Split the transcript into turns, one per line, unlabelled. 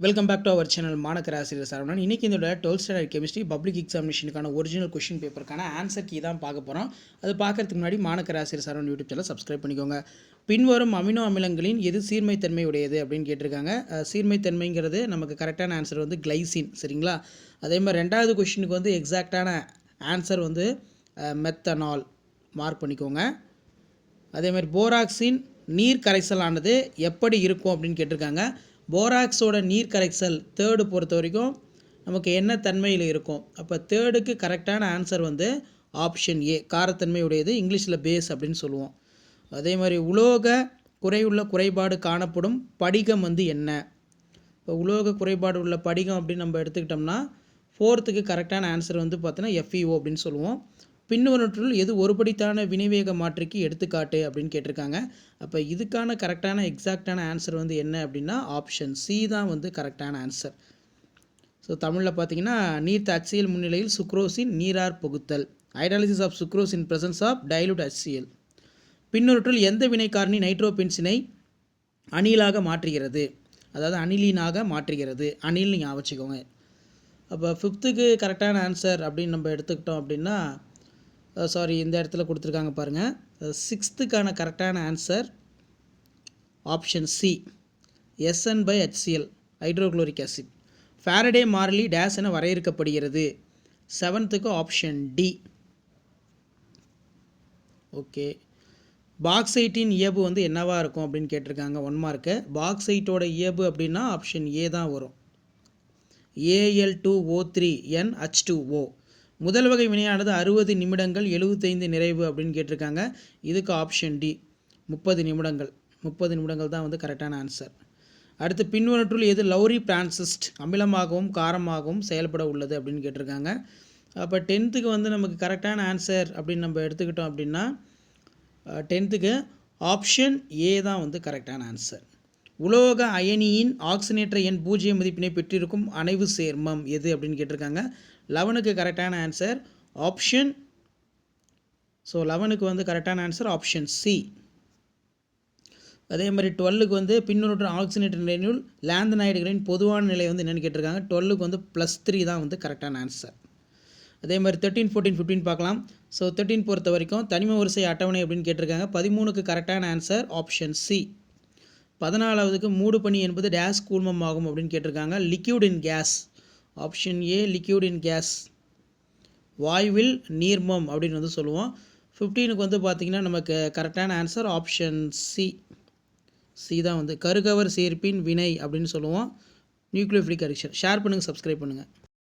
Welcome back to our channel மாணக்கர் ஆசிரியர் சரவணன். இன்றைக்கி இதோட 12th ஸ்டாண்டர்ட் கெமிஸ்ட்ரி பப்ளிக் எக்ஸாமினேஷனுக்கான ஒரிஜினல் கொஷின் பேப்பருக்கான ஆன்சர் கீ தான் பார்க்க போகிறோம். அது பார்க்கறதுக்கு முன்னாடி மாணக்கர் ஆசிரியர் சரவணன் யூடியூப் சேனல் சப்ஸ்கிரைப் பண்ணிக்கோங்க. பின்வரும் அமினோ அமிலங்களின் எது சீர்மைத்தன்மை உடையது அப்படின்னு கேட்டிருக்காங்க. சீர்மைத்தன்மைங்கிறது நமக்கு கரெக்டான ஆன்சர் வந்து கிளைசின், சரிங்களா? அதே மாதிரி ரெண்டாவது கொஷினுக்கு வந்து எக்ஸாக்டான ஆன்சர் வந்து மெத்தனால், மார்க் பண்ணிக்கோங்க. அதே மாதிரி போராக்ஸின் நீர் கரைசலானது எப்படி இருக்கும் அப்படின்னு கேட்டிருக்காங்க. போராக்ஸோட நீர் கரைசல் தேர்டு பொறுத்த வரைக்கும் நமக்கு என்ன தன்மையில் இருக்கும்? அப்போ தேர்டுக்கு கரெக்டான ஆன்சர் வந்து ஆப்ஷன் ஏ, காரத்தன்மை உடையது, இங்கிலீஷில் பேஸ் அப்படின்னு சொல்லுவோம். அதே மாதிரி உலோக குறைபாடு காணப்படும் படிகம் வந்து என்ன? இப்போ உலோக குறைபாடு உள்ள படிகம் அப்படின்னு நம்ம எடுத்துக்கிட்டோம்னா ஃபோர்த்துக்கு கரெக்டான ஆன்சர் வந்து பார்த்தோன்னா FeO அப்படின்னு சொல்லுவோம். பின்வருவற்றுள் எது ஒருபடித்தான வினைவேக மாற்றிக்கு எடுத்துக்காட்டு அப்படின்னு கேட்டிருக்காங்க. அப்போ இதுக்கான கரெக்டான எக்ஸாக்டான ஆன்சர் வந்து என்ன அப்படின்னா ஆப்ஷன் சி தான் வந்து கரெக்டான ஆன்சர். ஸோ தமிழில் பார்த்தீங்கன்னா நீர்த்த HCl முன்னிலையில் சுக்ரோசின் நீரார் புகுத்தல், hydrolysis of sucrose in presence of dilute HCl. பின்வருவற்றுள் எந்த வினைக்காரணி நைட்ரோபென்சினை அணிலாக மாற்றுகிறது? அதாவது அணிலீனாக மாற்றுகிறது. அணில் நீங்கள் வச்சுக்கோங்க. அப்போ ஃபிஃப்த்துக்கு கரெக்டான ஆன்சர் அப்படின்னு நம்ம எடுத்துக்கிட்டோம் அப்படின்னா இந்த இடத்துல கொடுத்துருக்காங்க பாருங்கள். சிக்ஸ்த்துக்கான கரெக்டான answer option C, SN/HCl, hydrochloric acid. Faraday மாறிலி டேஸ் என வரையறுக்கப்படுகிறது. செவன்த்துக்கு ஆப்ஷன் டி. ஓகே, பாக்சைட்டின் இயல்பு வந்து என்னவாக இருக்கும் அப்படின்னு கேட்டிருக்காங்க. 1 மார்க்கு. பாக்சைட்டோட இயல்பு அப்படின்னா ஆப்ஷன் ஏ தான் வரும், Al2O3NH2O. முதல் வகை வினையானது 60 நிமிடங்கள் 75 நிறைவு அப்படின்னு கேட்டிருக்காங்க. இதுக்கு ஆப்ஷன் டி, 30 நிமிடங்கள் தான் வந்து கரெக்டான ஆன்சர். அடுத்து பின்வருவற்றுள் எது லௌரி பிரான்சிஸ்ட் அமிலமாகவும் காரமாகவும் செயல்பட உள்ளது அப்படின்னு கேட்டிருக்காங்க. அப்போ 10த்துக்கு வந்து நமக்கு கரெக்டான ஆன்சர் அப்படின்னு நம்ம எடுத்துக்கிட்டோம் அப்படின்னா 10த்துக்கு ஆப்ஷன் ஏ தான் வந்து கரெக்டான ஆன்சர். உலோக அயனியின் ஆக்சினேற்ற எண் 0 மதிப்பினை பெற்றிருக்கும் அணைவு சேர்மம் எது அப்படின்னு கேட்டிருக்காங்க. 11க்கு கரெக்டான ஆன்சர் ஆப்ஷன், 11க்கு வந்து கரெக்டான ஆன்சர் ஆப்ஷன் சி. அதே மாதிரி 12க்கு வந்து பின்வருவற்ற ஆக்சினேற்ற நிலையில் லாந்தனைடுகளின் பொதுவான நிலை வந்து என்னென்னு கேட்டிருக்காங்க. 12க்கு வந்து +3 தான் வந்து கரெக்டான ஆன்சர். அதே மாதிரி 13, 14, 15 பார்க்கலாம். 13 பொறுத்த வரைக்கும் தனிம வரிசை அட்டவணை அப்படின்னு கேட்டிருக்காங்க. 13க்கு கரெக்டான ஆன்சர் ஆப்ஷன் சி. 14வதுக்கு மூடு பனி என்பது டேஸ் கூழ்மம் ஆகும் அப்படின்னு கேட்டிருக்காங்க. Liquid in gas, option A, liquid in gas, வாயுவில் நீர்மம் அப்படின்னு வந்து சொல்லுவோம். 15க்கு வந்து பார்த்திங்கன்னா நமக்கு கரெக்டான ஆன்சர் ஆப்ஷன் சி தான் வந்து கருகவர் சேர்ப்பின் வினை அப்படின்னு சொல்லுவோம், நியூக்ளியோஃபிலிக் அடிக்ஷன். ஷேர் பண்ணுங்கள், சப்ஸ்கிரைப் பண்ணுங்கள்.